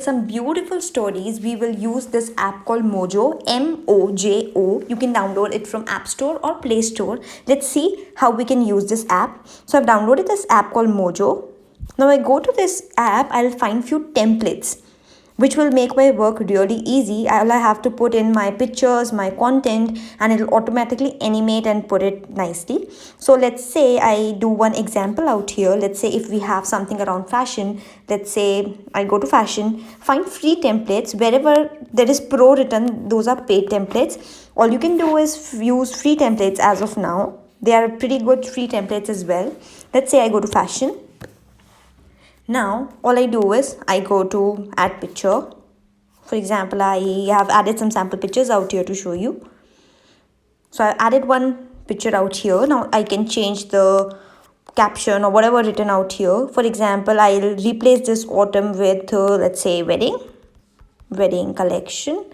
some beautiful stories, we will use this app called Mojo, Mojo. You can download it from App Store or Play Store. Let's see how we can use this app. So I've downloaded this app called Mojo. Now I go to this app, I'll find few templates which will make my work really easy. All I have to put in my pictures, my content, and it'll automatically animate and put it nicely. So let's say I do one example out here. Let's say if we have something around fashion, let's say I go to fashion, find free templates. Wherever there is pro written, those are paid templates. All you can do is use free templates as of now. They are pretty good free templates as well. Let's say I go to fashion. Now, all I do is I go to add picture. For example, I have added some sample pictures out here to show you. So I added one picture out here. Now I can change the caption or whatever written out here. For example, I'll replace this autumn with, let's say, wedding collection.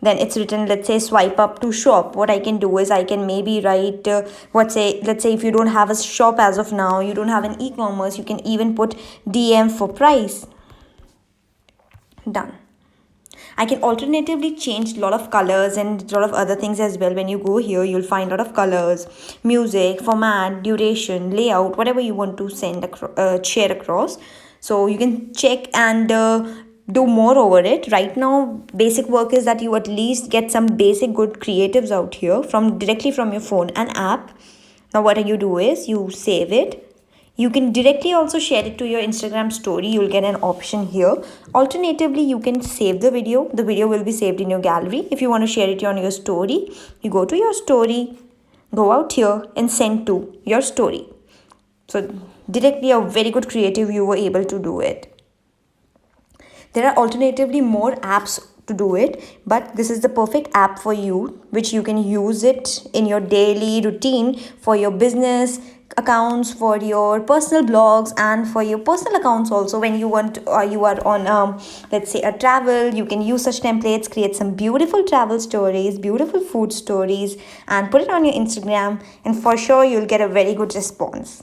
Then it's written, let's say, swipe up to shop. What I can do is I can maybe write, let's say if you don't have a shop as of now, you don't have an e-commerce, you can even put DM for price. Done. I can alternatively change a lot of colors and a lot of other things as well. When you go here, you'll find a lot of colors, music, format, duration, layout, whatever you want to share across. So you can check and do more over it. Right now, basic work is that you at least get some basic good creatives out here directly from your phone and app. Now what you do is you save it. You can directly also share it to your Instagram story. You'll get an option here. Alternatively, you can save the video. The video will be saved in your gallery. If you want to share it on your story, you go to your story, go out here and send to your story. So directly a very good creative, you were able to do it. There are alternatively more apps to do it, but this is the perfect app for you, which you can use it in your daily routine for your business accounts, for your personal blogs, and for your personal accounts also. When you are on let's say a travel, you can use such templates, create some beautiful travel stories, beautiful food stories, and put it on your Instagram, and for sure you'll get a very good response.